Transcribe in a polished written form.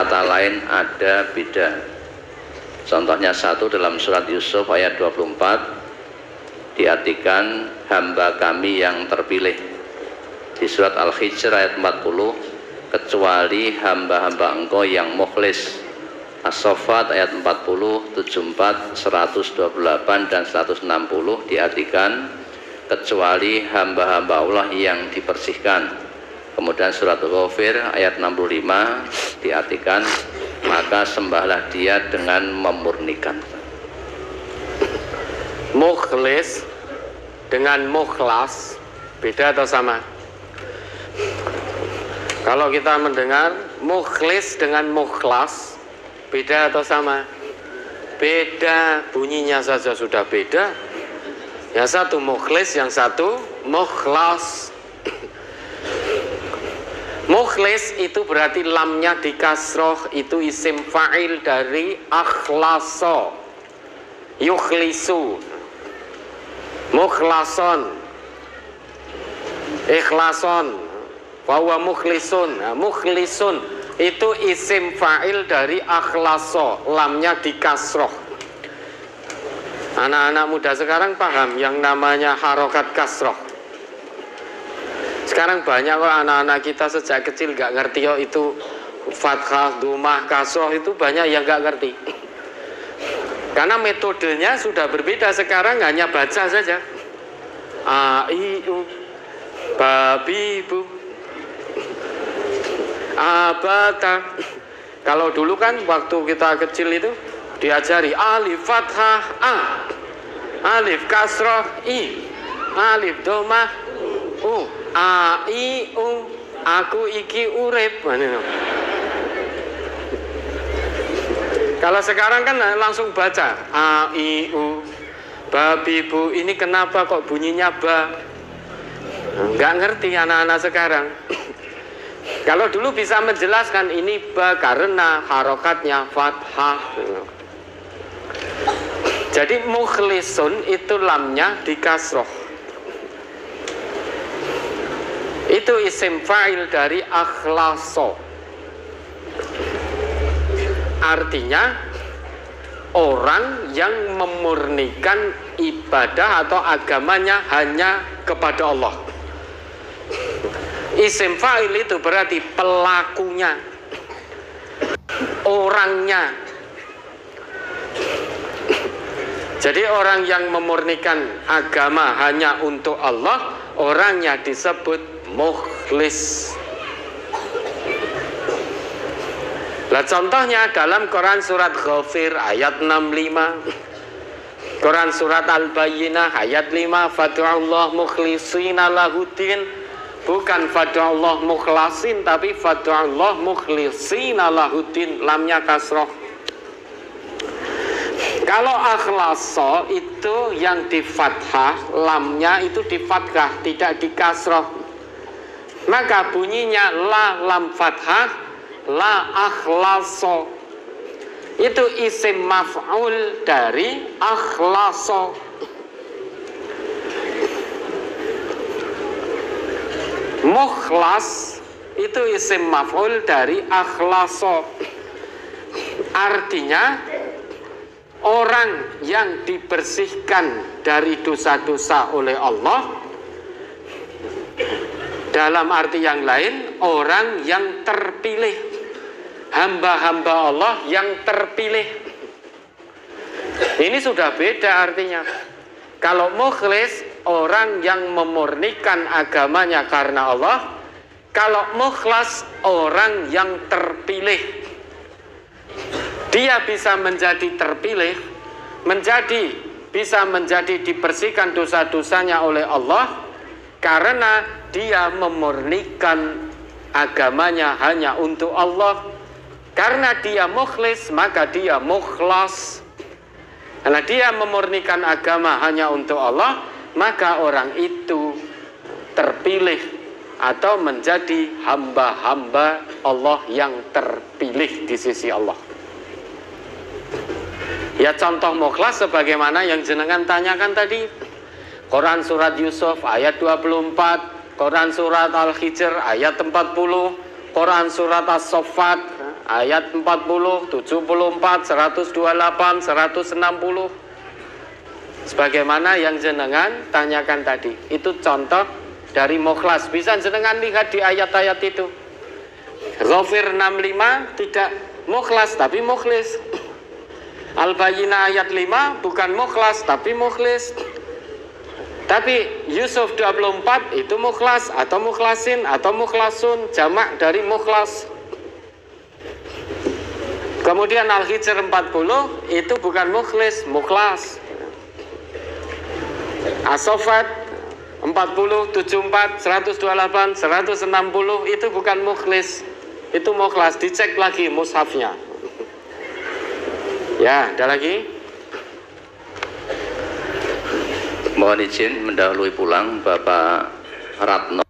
kata lain ada beda. Contohnya satu dalam surat Yusuf ayat 24 diartikan hamba kami yang terpilih. Di surat Al-Hijr ayat 40 kecuali hamba-hamba engkau yang mukhlis. As-Saffat ayat 40, 74, 128 dan 160 diartikan kecuali hamba-hamba Allah yang dibersihkan. Kemudian surat Ghafir ayat 65 diartikan maka sembahlah dia dengan memurnikan. Mukhlis dengan mukhlas beda atau sama? Kalau kita mendengar mukhlis dengan mukhlas beda atau sama? Beda, bunyinya saja sudah beda. Yang satu mukhlis, yang satu mukhlas. Mukhlis itu berarti lamnya di kasroh, itu isim fa'il dari akhlaso, yukhlisu, mukhlason, ikhlason, bahwa mukhlisun. Nah, mukhlisun itu isim fa'il dari akhlaso, lamnya di kasroh. Anak-anak muda sekarang paham yang namanya harokat kasroh. Sekarang banyak kok anak-anak kita sejak kecil gak ngerti kok itu fathah, domah, kasroh itu banyak yang gak ngerti. Karena metodenya sudah berbeda sekarang, hanya baca saja. A, I, U, babi, bu, abata. Kalau dulu kan waktu kita kecil itu diajari alif fathah A, alif kasroh I, alif domah U, A, I, U, aku iki urip. Kalau sekarang kan langsung baca A, I, U, babi, bu. Ini kenapa kok bunyinya ba? Nggak ngerti anak-anak sekarang. Kalau dulu bisa menjelaskan ini ba karena harokatnya fathah. Jadi mukhlisun itu lamnya di kasroh. Itu isim fa'il dari akhlaso. Artinya orang yang memurnikan ibadah atau agamanya hanya kepada Allah. Isim fa'il itu berarti pelakunya, orangnya. Jadi orang yang memurnikan agama hanya untuk Allah, orangnya disebut mukhlis. Lah contohnya dalam Quran surat Ghafir ayat 65, Quran surat Al-Bayyinah ayat 5, fad'ullah mukhlishina lahuddin, bukan fad'ullah mukhlasin tapi fad'ullah mukhlishina lahuddin, lamnya kasroh. Kalau akhlaso itu yang di fathah, lamnya itu di fathah, tidak di kasroh. Maka bunyinya la lam fathah, la akhlaso. Itu isim maf'ul dari akhlaso. Mukhlas itu isim maf'ul dari akhlaso. Artinya orang yang dibersihkan dari dosa-dosa oleh Allah. Dalam arti yang lain, orang yang terpilih, hamba-hamba Allah yang terpilih. Ini sudah beda artinya. Kalau mukhlis, orang yang memurnikan agamanya karena Allah. Kalau mukhlas, orang yang terpilih. Dia bisa menjadi terpilih, bisa menjadi dibersihkan dosa-dosanya oleh Allah karena dia memurnikan agamanya hanya untuk Allah. Karena dia mukhlis, maka dia mukhlas. Karena dia memurnikan agama hanya untuk Allah, maka orang itu terpilih atau menjadi hamba-hamba Allah yang terpilih di sisi Allah. Ya contoh mukhlas sebagaimana yang jenengan tanyakan tadi. Quran surat Yusuf ayat 24, Quran surat Al-Hijr ayat 40, Quran surat As-Saffat ayat 40, 74, 128, 160. Sebagaimana yang jenengan tanyakan tadi. Itu contoh dari mukhlas. Bisa jenengan lihat di ayat-ayat itu. Ghafir 65 tidak mukhlas tapi mukhlis. Al-Bayyinah ayat 5 bukan mukhlas tapi mukhlis. Tapi Yusuf 24 itu mukhlas atau mukhlasin atau mukhlasun, jamak dari mukhlas. Kemudian Al-Hijr 40 itu bukan mukhlis, mukhlas. As-Saffat 40, 74, 128, 160 itu bukan mukhlis, itu mukhlas. Dicek lagi mushafnya. Ya, ada lagi? Mohon izin mendahului pulang Bapak Ratno